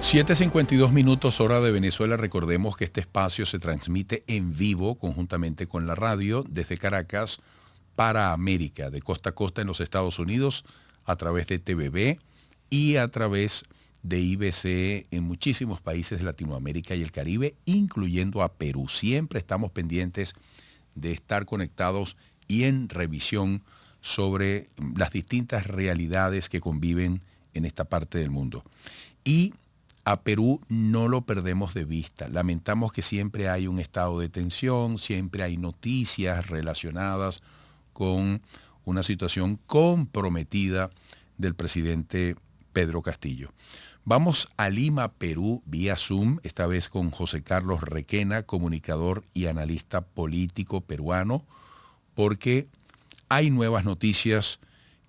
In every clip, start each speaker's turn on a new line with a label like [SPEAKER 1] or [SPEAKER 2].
[SPEAKER 1] 7:52 hora de Venezuela. Recordemos que este espacio se transmite en vivo conjuntamente con la radio desde Caracas para América, de costa a costa en los Estados Unidos, a través de TVB y a través de IBC en muchísimos países de Latinoamérica y el Caribe, incluyendo a Perú. Siempre estamos pendientes de estar conectados y en revisión sobre las distintas realidades que conviven en esta parte del mundo. Y a Perú no lo perdemos de vista. Lamentamos que siempre hay un estado de tensión, siempre hay noticias relacionadas con una situación comprometida del presidente Pedro Castillo. Vamos a Lima, Perú, vía Zoom, esta vez con José Carlos Requena, comunicador y analista político peruano, porque hay nuevas noticias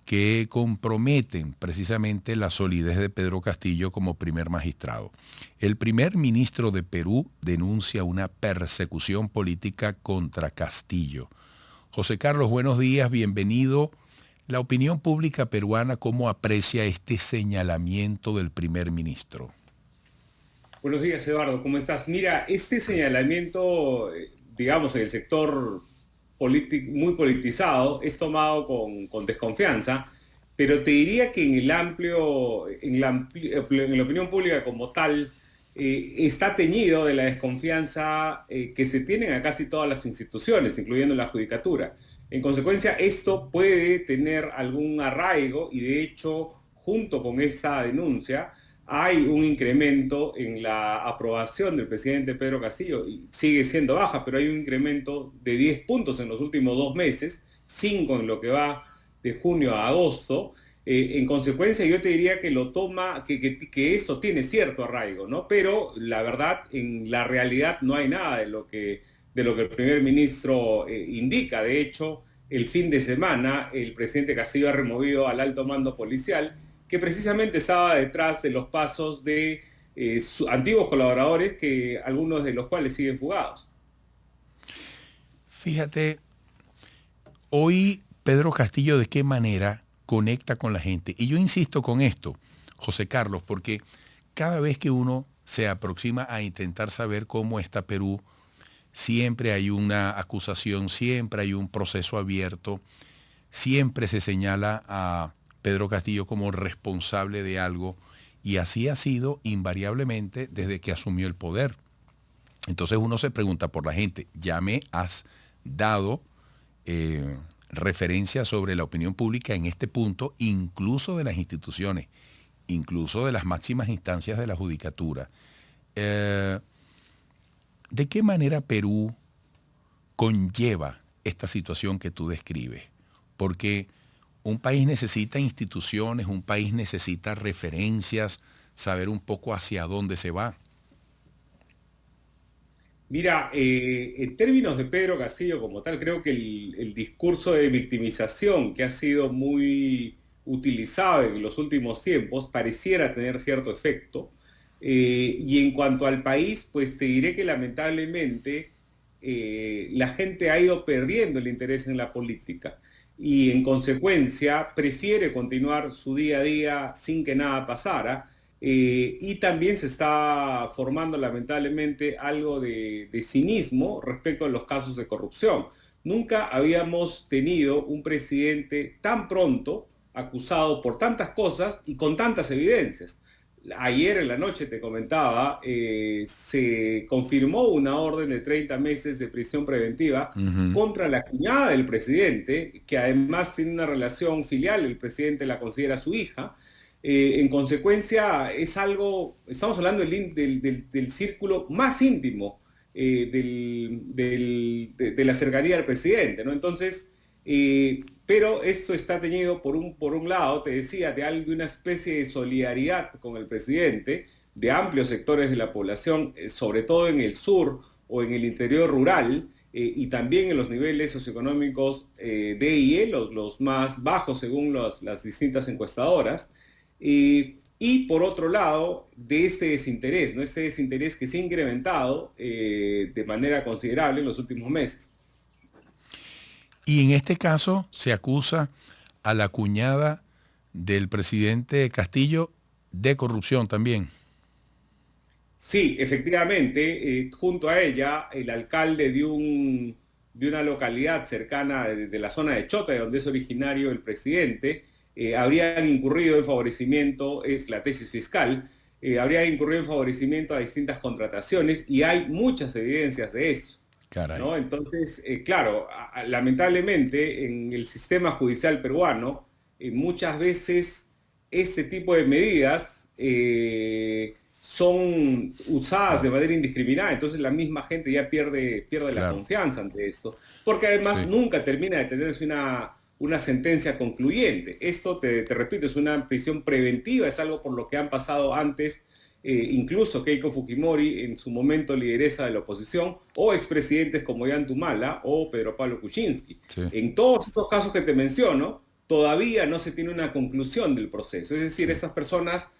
[SPEAKER 1] que comprometen precisamente la solidez de Pedro Castillo como primer magistrado. El primer ministro de Perú denuncia una persecución política contra Castillo. José Carlos, buenos días, bienvenido. La opinión pública peruana, ¿cómo aprecia este señalamiento del primer ministro?
[SPEAKER 2] Buenos días, Eduardo, ¿cómo estás? Mira, este señalamiento, digamos, en el sector muy politizado, es tomado con desconfianza, pero te diría que en la opinión pública como tal, está teñido de la desconfianza que se tienen a casi todas las instituciones, incluyendo la judicatura. En consecuencia, esto puede tener algún arraigo y de hecho, junto con esta denuncia, hay un incremento en la aprobación del presidente Pedro Castillo, y sigue siendo baja, pero hay un incremento de 10 puntos en los últimos 2 meses, 5 en lo que va de junio a agosto. En consecuencia, yo te diría que lo toma, que esto tiene cierto arraigo, ¿no? Pero la verdad, en la realidad no hay nada de lo que el primer ministro indica. De hecho, el fin de semana, el presidente Castillo ha removido al alto mando policial, que precisamente estaba detrás de los pasos de antiguos colaboradores, que algunos de los cuales siguen fugados.
[SPEAKER 1] Fíjate, hoy Pedro Castillo de qué manera conecta con la gente. Y yo insisto con esto, José Carlos, porque cada vez que uno se aproxima a intentar saber cómo está Perú, siempre hay una acusación, siempre hay un proceso abierto, siempre se señala a Pedro Castillo como responsable de algo, y así ha sido invariablemente desde que asumió el poder. Entonces uno se pregunta por la gente. Ya me has dado referencia sobre la opinión pública en este punto, incluso de las instituciones, incluso de las máximas instancias de la judicatura. ¿De qué manera Perú conlleva esta situación que tú describes? Porque un país necesita instituciones, un país necesita referencias, saber un poco hacia dónde se va.
[SPEAKER 2] Mira, en términos de Pedro Castillo como tal, creo que el discurso de victimización que ha sido muy utilizado en los últimos tiempos pareciera tener cierto efecto. Y en cuanto al país, pues te diré que lamentablemente la gente ha ido perdiendo el interés en la política y en consecuencia prefiere continuar su día a día sin que nada pasara. Y también se está formando lamentablemente algo de cinismo respecto a los casos de corrupción. Nunca habíamos tenido un presidente tan pronto acusado por tantas cosas y con tantas evidencias. Ayer en la noche te comentaba, se confirmó una orden de 30 meses de prisión preventiva
[SPEAKER 1] Ujú.
[SPEAKER 2] contra la cuñada del presidente, que además tiene una relación filial, el presidente la considera su hija. En consecuencia, es algo, estamos hablando del círculo más íntimo, de la cercanía del presidente, ¿no? Entonces, pero esto está teñido por un lado, te decía, de una especie de solidaridad con el presidente, de amplios sectores de la población, sobre todo en el sur o en el interior rural, y también en los niveles socioeconómicos D y E, los más bajos según las distintas encuestadoras. Y por otro lado, de este desinterés, ¿no? Este desinterés que se ha incrementado de manera considerable en los últimos meses.
[SPEAKER 1] Y en este caso se acusa a la cuñada del presidente Castillo de corrupción también.
[SPEAKER 2] Sí, efectivamente, junto a ella, el alcalde de una localidad cercana de la zona de Chota, de donde es originario el presidente, habrían incurrido en favorecimiento, es la tesis fiscal, habrían incurrido en favorecimiento a distintas contrataciones y hay muchas evidencias de eso.
[SPEAKER 1] Caray.
[SPEAKER 2] ¿No? Entonces, claro, lamentablemente en el sistema judicial peruano, muchas veces este tipo de medidas son usadas de manera indiscriminada, entonces la misma gente ya pierde la
[SPEAKER 1] Claro.
[SPEAKER 2] confianza ante esto, porque además
[SPEAKER 1] Sí.
[SPEAKER 2] nunca termina de tenerse una sentencia concluyente. Esto, te repito, es una prisión preventiva, es algo por lo que han pasado antes incluso Keiko Fujimori, en su momento lideresa de la oposición, o expresidentes como Jan Tumala o Pedro Pablo Kuczynski.
[SPEAKER 1] Sí.
[SPEAKER 2] En todos estos casos que te menciono, todavía no se tiene una conclusión del proceso. Es decir,
[SPEAKER 1] Sí.
[SPEAKER 2] estas personas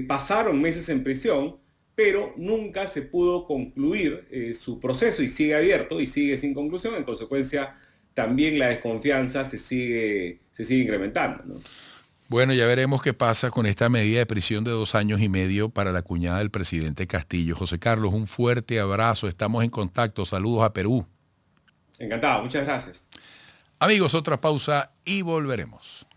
[SPEAKER 2] pasaron meses en prisión, pero nunca se pudo concluir su proceso y sigue abierto y sigue sin conclusión. En consecuencia, también la desconfianza se sigue incrementando, ¿no?
[SPEAKER 1] Bueno, ya veremos qué pasa con esta medida de prisión de 2 años y medio para la cuñada del presidente Castillo. José Carlos, un fuerte abrazo. Estamos en contacto. Saludos a Perú.
[SPEAKER 2] Encantado, muchas gracias.
[SPEAKER 1] Amigos, otra pausa y volveremos.